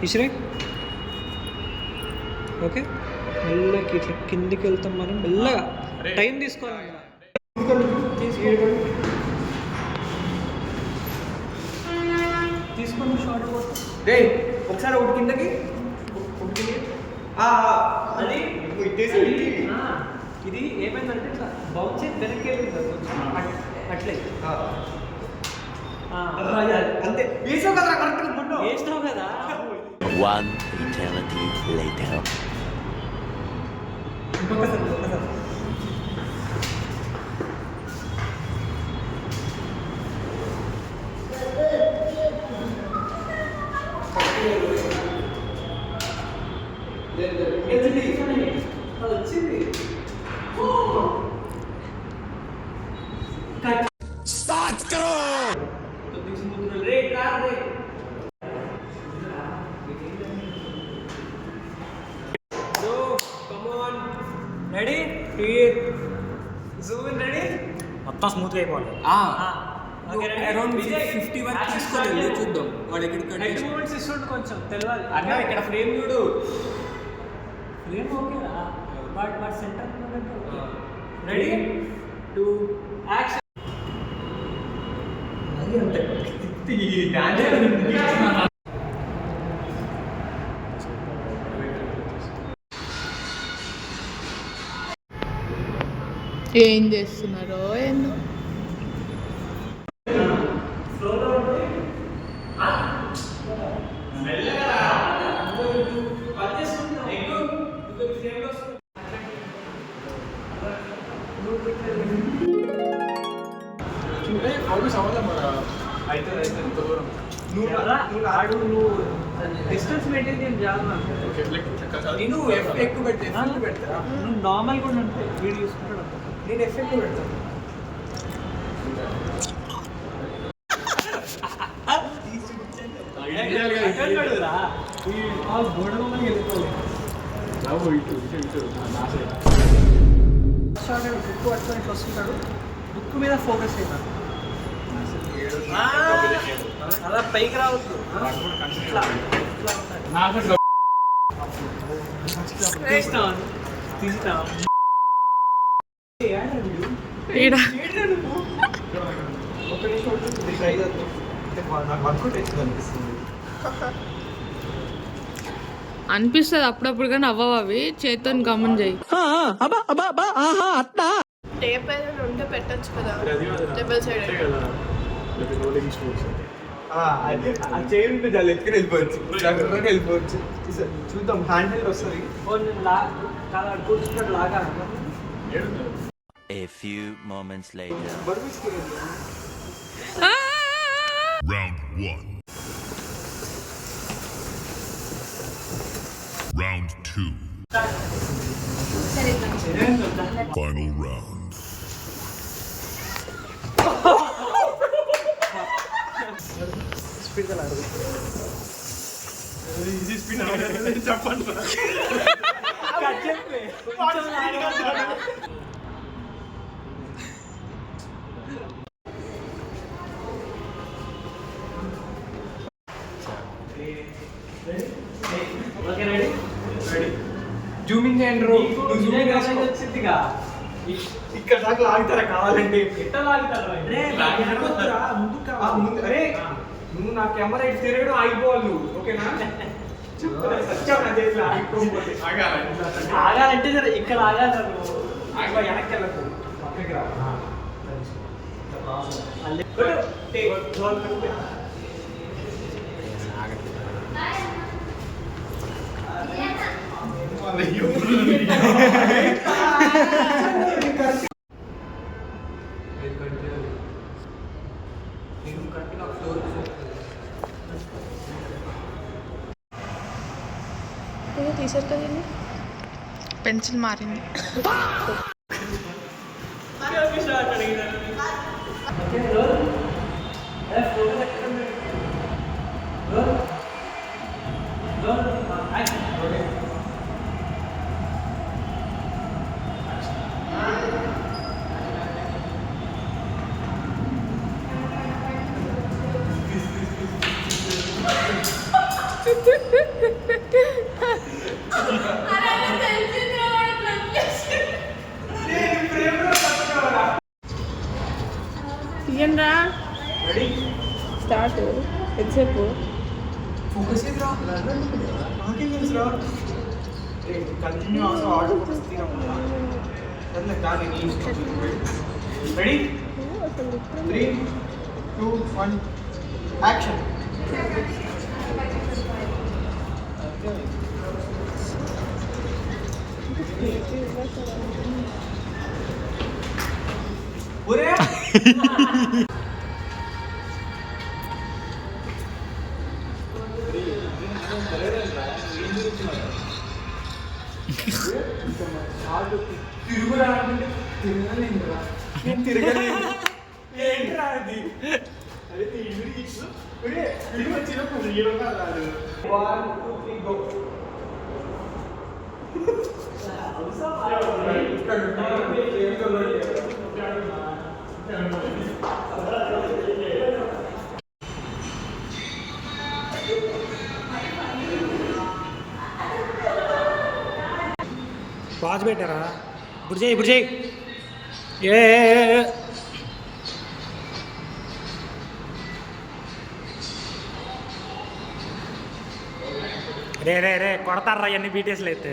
ఇసిరే. Okay, మెల్లగా ఇట్లా కిందికి వెళ్తాం మనం. మెల్లగా టైం తీసుకోవాలి. తీసుకొని షార్ట్ రే ఒకసారి ఒకటి కిందకి అది ఇది ఏమైందంటే ఇట్లా బౌన్స్ వెనక్కి వెళ్ళింది కొంచెం అట్లే. అంతే వేసావు కదా కరెక్ట్ వేసినావు కదా. One eternity later. ఇంకొకసారి వచ్చింది. Start करो. Ready Zoom in. రెడీ మొత్తం స్మూత్గా అయిపోవాలి. అరౌండ్ 50 వరకు తీసుకొని చూద్దాం వాడు ఎక్కడ హెడ్ మూమెంట్స్ ఇస్తుంటే కొంచెం తెలియాలి. అన్న ఇక్కడ ఫ్రేమ్ చూడు. ఫ్రేమ్ ఓకేరా, బట్ సెంటర్ రెడీ 2 యాక్షన్. అది అంతే ఏం చేస్తున్నారో ఏందో. డిస్టెన్స్ మెయింటైన్ చేయండి చాలా. నేను ఎక్కువ పెడతా నువ్వు నార్మల్ కూడా అంటే వీడియో చూసుకుంటాడు. నేను ఎఫెక్ట్ పెడతాను. గోడమని వెళ్ళిపోవాలి. బుక్ పట్టుకొని ఇట్లా వస్తుంటాడు. బుక్ మీద ఫోకస్ చేయాలి. అలా పైకి రావద్దు. తీస్తాం. ఈడ అనిపిస్తుంది అప్పుడప్పుడు, కానీ అవ్వవు అవి. చేతో గమనం చేయి. టేప్ ఏదైనా ఉంటే పెట్టచ్చు కదా, డబుల్ సైడ్. చైన్ ఉంటే చాలా ఎత్తుకుని వెళ్ళిపోవచ్చు, జాగ్రత్తగా వెళ్ళిపోవచ్చు. చూద్దాం, హ్యాండ్ హెల్డ్ వస్తుంది. కూర్చుంటాడు లాగా. A few moments later. Round 1. Round 2. Final round. Speed గా ఈజీ స్పీడ్ చెప్పండి. జూమింగ్ చేయండి. వచ్చిందిగా ఇక్కడ దాకా లాగుతారా కావాలంటే? ఎట్లా లాగుతారా? అరే నువ్వు నా కెమెరా ఇటు తిరగడం ఆగిపోవాలి నువ్వు, ఓకేనా? ఆగాలంటే ఇక్కడ ఆగాలి. వెనక్కి వెళ్ళకు, పక్కకి రా. తీసారు కదండి, పెన్సిల్ మారింది. తీయండిరా. స్టార్ట్. ఎంతసేపు? ఫోకస్ రా నాకేం తెలుసురా కంటిన్యూ అవసరం ఆర్డర్ వస్తూనే ఉన్నా సర్లే కానీ నీ ఇష్టం రెడీ 3 2 1 యాక్షన్ ఒరే తిరుగురా అంటే తిరగలేనురా నేను తిరగలేను ఏంట్రా అది అదే తిరిగి వచ్చినప్పుడు హీరోగా రాదు 1 2 3 గో పాజ్ పెట్టారా? ఇప్పుడు చేయి ఏ రే కొడతారా అన్ని బీటీఎస్లు అయితే.